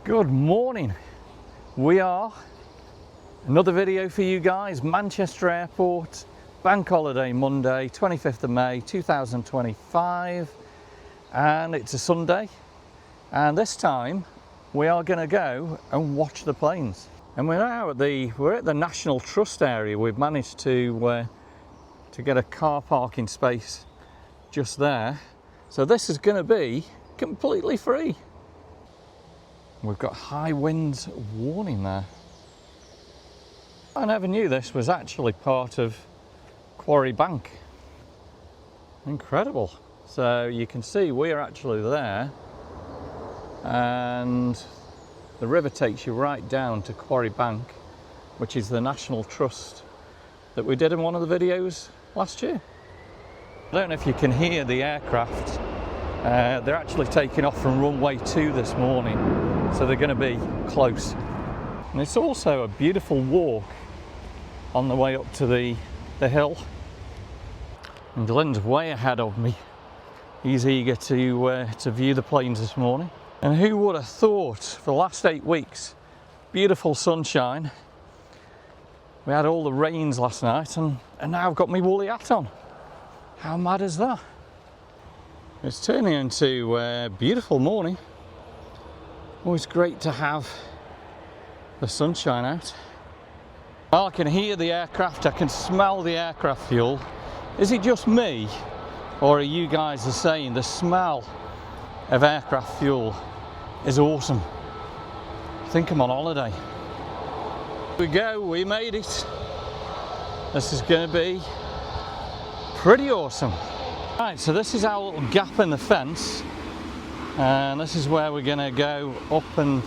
Good morning. We are another video for you guys. Manchester Airport, bank holiday Monday, 25th of May 2025, and it's a Sunday, and this time we are going to go and watch the planes. And we're now at the National Trust area. We've managed to get a car parking space just there, so this is going to be completely free. We've got high winds warning there. I never knew this was actually part of Quarry Bank. Incredible. So you can see we're actually there, and the river takes you right down to Quarry Bank, which is the National Trust that we did in one of the videos last year. I don't know if you can hear the aircraft. They're actually taking off from runway 2 this morning, so they're going to be close. And it's also a beautiful walk on the way up to the hill. And Glynn's way ahead of me. He's eager to view the planes this morning. And who would have thought, for the last 8 weeks, beautiful sunshine. We had all the rains last night, and now I've got my woolly hat on. How mad is that? It's turning into a beautiful morning. Always great to have the sunshine out. Well, I can hear the aircraft, I can smell the aircraft fuel. Is it just me, or are you guys saying the smell of aircraft fuel is awesome? I think I'm on holiday. Here we go, we made it. This is going to be pretty awesome. Right, so this is our little gap in the fence, and this is where we're going to go up and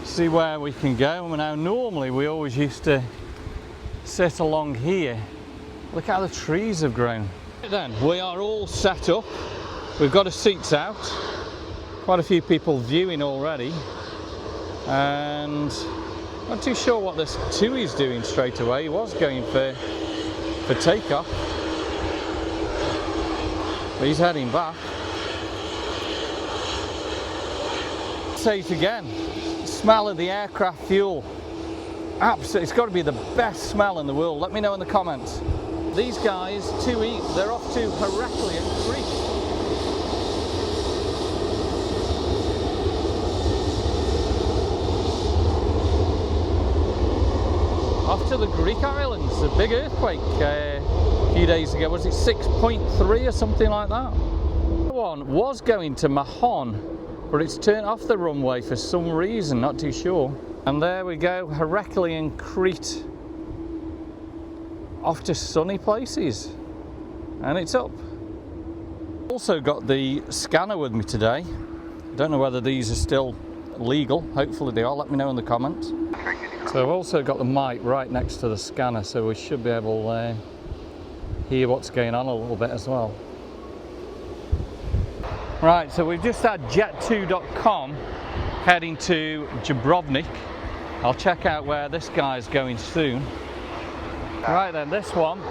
see where we can go. Now normally we always used to sit along here. Look how the trees have grown. Then we are all set up. We've got our seats out. Quite a few people viewing already, and not too sure what this Tui is doing straight away. He was going for takeoff. He's heading back. Say it again, smell of the aircraft fuel. Absolutely, it's got to be the best smell in the world. Let me know in the comments. These guys, they're off to Heraclian, Crete. Off to the Greek islands. A big earthquake a few days ago. Was it 6.3 or something like that? One was going to Mahon, but it's turned off the runway for some reason, not too sure. And there we go, Heraclian, Crete. Off to sunny places. And it's up. Also got the scanner with me today. Don't know whether these are still legal. Hopefully they are. Let me know in the comments. So I've also got the mic right next to the scanner, so we should be able to hear what's going on a little bit as well. Right, so we've just had jet2.com heading to Dubrovnik. I'll check out where this guy's going soon. Right then, this one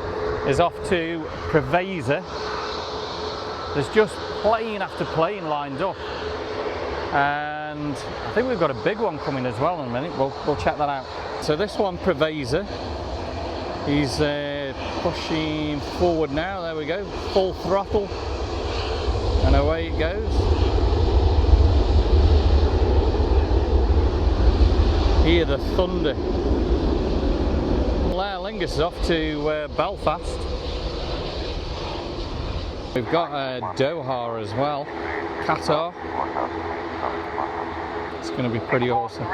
is off to Preveza. There's just plane after plane lined up, and I think we've got a big one coming as well in a minute. We'll check that out. So this one, Preveza, he's pushing forward now. There we go, full throttle, and away it goes. Hear the thunder. Aer Lingus is off to Belfast. We've got Doha as well, Qatar. It's going to be pretty awesome.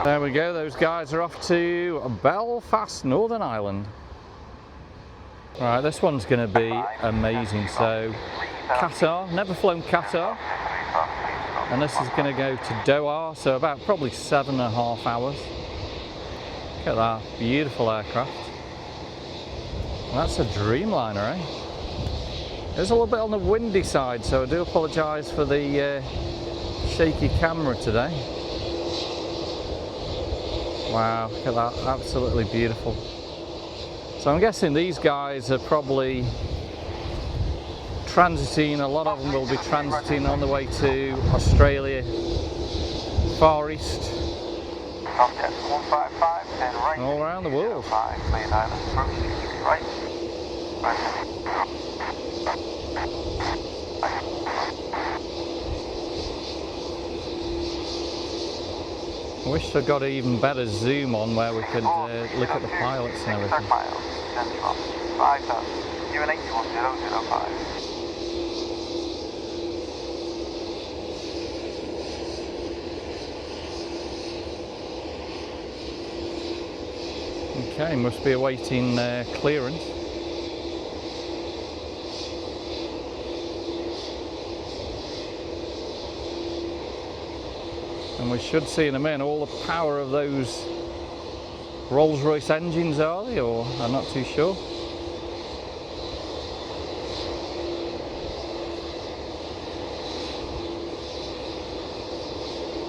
There we go, those guys are off to Belfast, Northern Ireland. Right, this one's going to be amazing. So Qatar, never flown Qatar, and this is going to go to Doha, so about probably 7.5 hours. Look at that, beautiful aircraft. And that's a Dreamliner, eh? It's a little bit on the windy side, so I do apologise for the shaky camera today. Wow, look at that, absolutely beautiful. So I'm guessing these guys are probably transiting, a lot of them will be transiting on the way to Australia, Far East, Offset 155, turn right. All around the world. 5, clear island, approach 63 right. I wish I got an even better zoom on where we could look at the pilots and everything. Miles, 5,000, you and 81005. Okay, must be awaiting clearance. And we should see in a minute all the power of those Rolls-Royce engines, are they? Or I'm not too sure.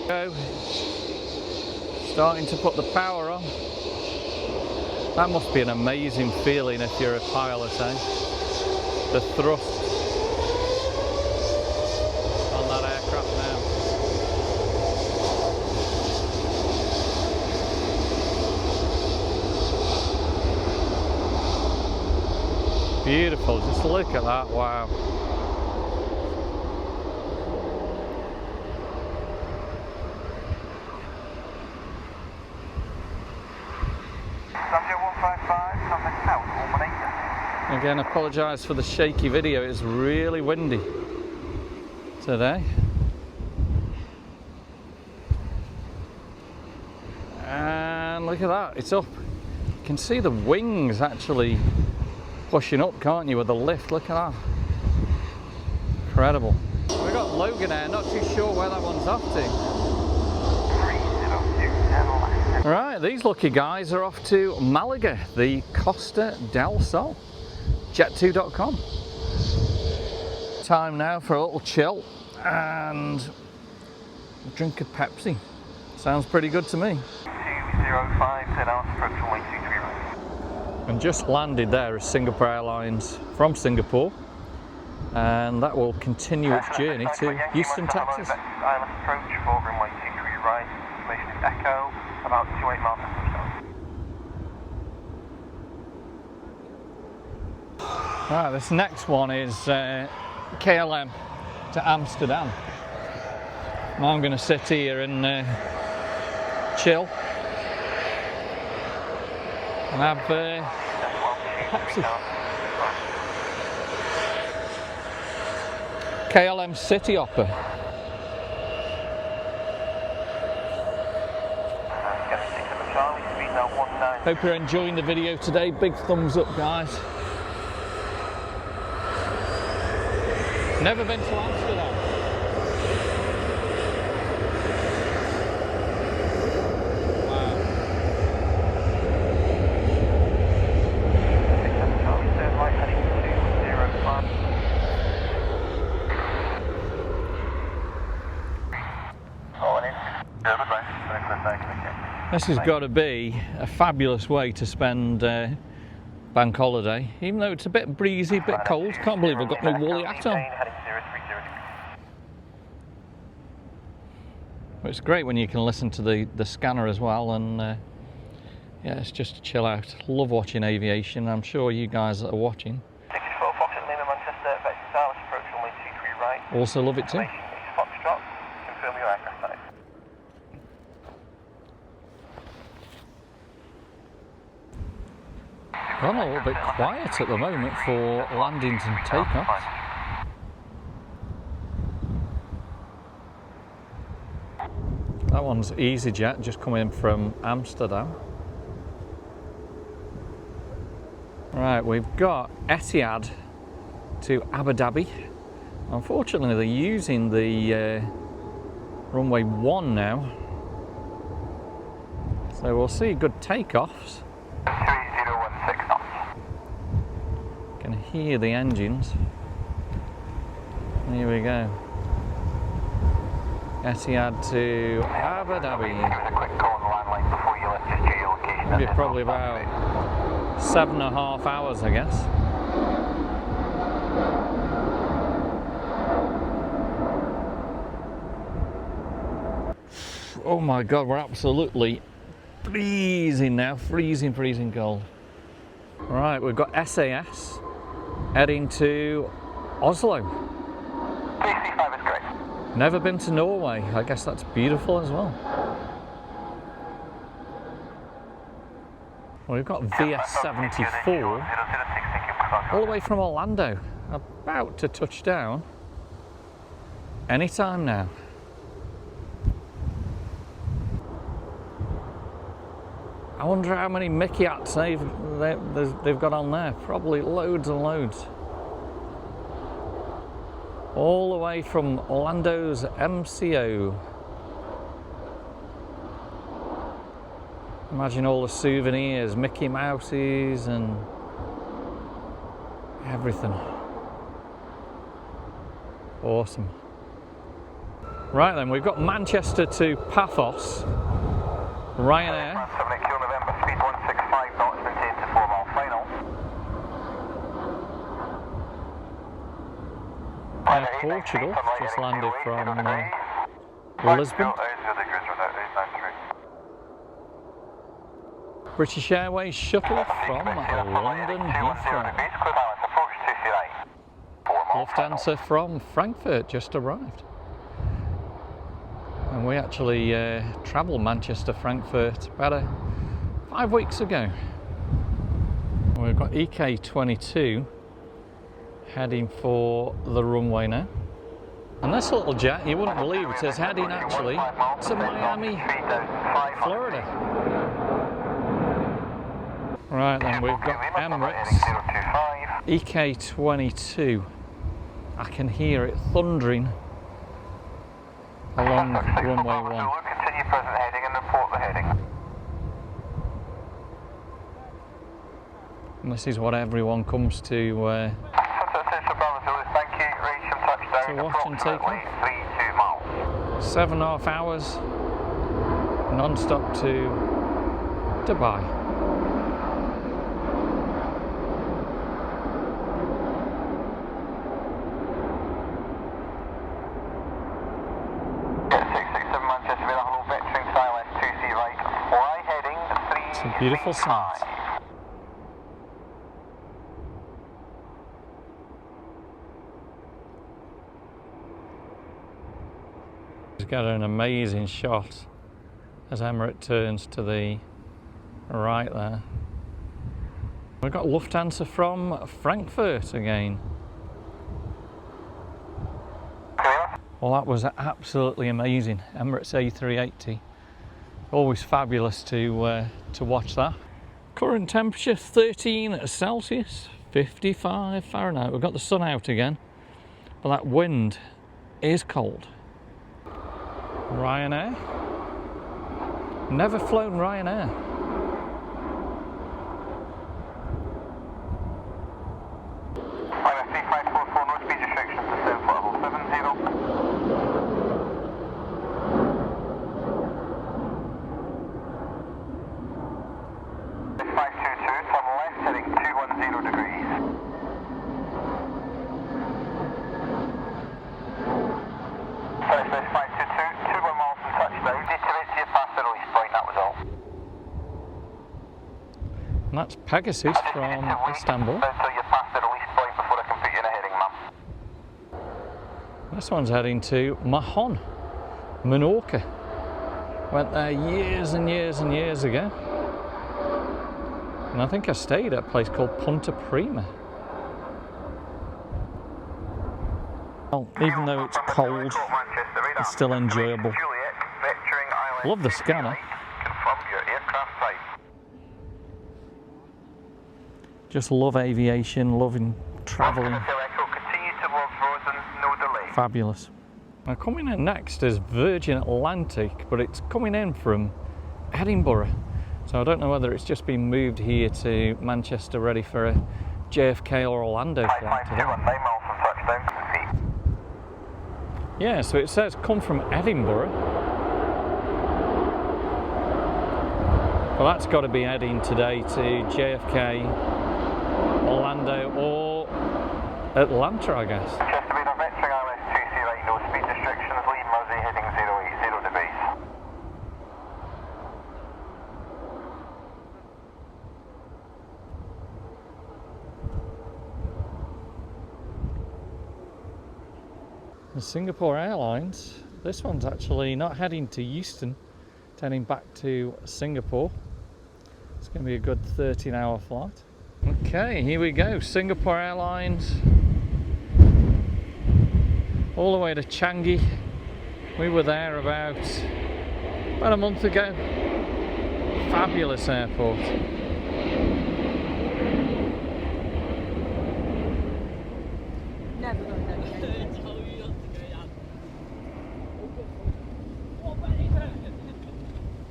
Go. Starting to put the power on. That must be an amazing feeling if you're a pilot, eh? The thrust on that aircraft now. Beautiful, just look at that, wow. Again, apologise for the shaky video, it's really windy today. And look at that, it's up. You can see the wings actually pushing up, can't you, with the lift? Look at that. Incredible. We've got Logan Air, not too sure where that one's off to. Right, these lucky guys are off to Malaga, the Costa del Sol. Jet2.com. Time now for a little chill and a drink of Pepsi. Sounds pretty good to me. 205, head out, approach runway 23 right. And just landed there is Singapore Airlines from Singapore, and that will continue its journey to Houston, Texas. Island approach for runway 23 right, information is Echo, about 28 miles from touchdown. Right, this next one is KLM to Amsterdam. Now I'm going to sit here and chill and have Pepsi. KLM City Hopper. Hope you're enjoying the video today. Big thumbs up, guys. Never been to Amsterdam. Wow. This has got to be a fabulous way to spend bank holiday, even though it's a bit breezy, a bit cold. Can't believe I've got my woolly hat on. But it's great when you can listen to the scanner as well, and yeah, it's just to chill out. Love watching aviation. I'm sure you guys that are watching also love it too. Gone a little bit quiet at the moment for landings and takeoffs. That one's EasyJet, just coming in from Amsterdam. Right, we've got Etihad to Abu Dhabi. Unfortunately, they're using the runway 1 now. So we'll see good takeoffs. 3016 knots. Can hear the engines. Here we go. Etihad to Abu Dhabi. Give us a quick call on the landline before you left just geolocation. Maybe probably about 7.5 hours, I guess. Oh my God, we're absolutely freezing now, freezing cold. Right, we've got SAS heading to Oslo. 335 is correct. Never been to Norway. I guess that's beautiful as well. Well, we've got VS74 all the way from Orlando, about to touch down anytime now. I wonder how many Mickey hats they've got on there. Probably loads and loads. All the way from Orlando's MCO. Imagine all the souvenirs, Mickey Mouses and everything. Awesome. Right then, we've got Manchester to Paphos, Ryanair. November, speed 165 knots, maintain to 4 mile final. Air Portugal just landed from Lisbon. British Airways shuttle from London Heathrow. Lufthansa from Frankfurt just arrived. And we actually travelled Manchester-Frankfurt about 5 weeks ago. We've got EK22 heading for the runway now. And this little jet, you wouldn't believe it, is heading actually to Miami, Florida. Right then, we've got Emirates EK22. I can hear it thundering along runway 1. Continue present heading and report the heading. And this is what everyone comes to watch and take in. 7.5 hours non-stop to Dubai. It's a beautiful sight. We've got an amazing shot as Emirates turns to the right there. We've got Lufthansa from Frankfurt again. Well, that was absolutely amazing. Emirates A380. Always fabulous to watch that. Current temperature 13 Celsius, 55 Fahrenheit. We've got the sun out again, but that wind is cold. Ryanair. Never flown Ryanair. And that's Pegasus from Istanbul. This one's heading to Mahon, Menorca. Went there years and years and years ago. And I think I stayed at a place called Punta Prima. Well, even though it's cold, it's still enjoyable. Love the scanner. Just love aviation, loving travelling. Fabulous. Now coming in next is Virgin Atlantic, but it's coming in from Edinburgh. So I don't know whether it's just been moved here to Manchester ready for a JFK or Orlando flight today. Yeah, so it says come from Edinburgh. Well, that's got to be heading today to JFK, Orlando or Atlanta, I guess. The Singapore Airlines, this one's actually not heading to Houston, it's heading back to Singapore. It's going to be a good 13-hour flight. Okay, here we go. Singapore Airlines all the way to Changi. We were there about a month ago. Fabulous airport. Never got that.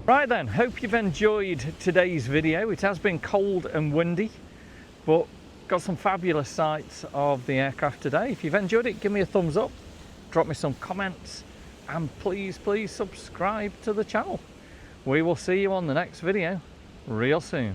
Right then, hope you've enjoyed today's video. It has been cold and windy, but got some fabulous sights of the aircraft today. If you've enjoyed it, give me a thumbs up, drop me some comments, and please subscribe to the channel. We will see you on the next video real soon.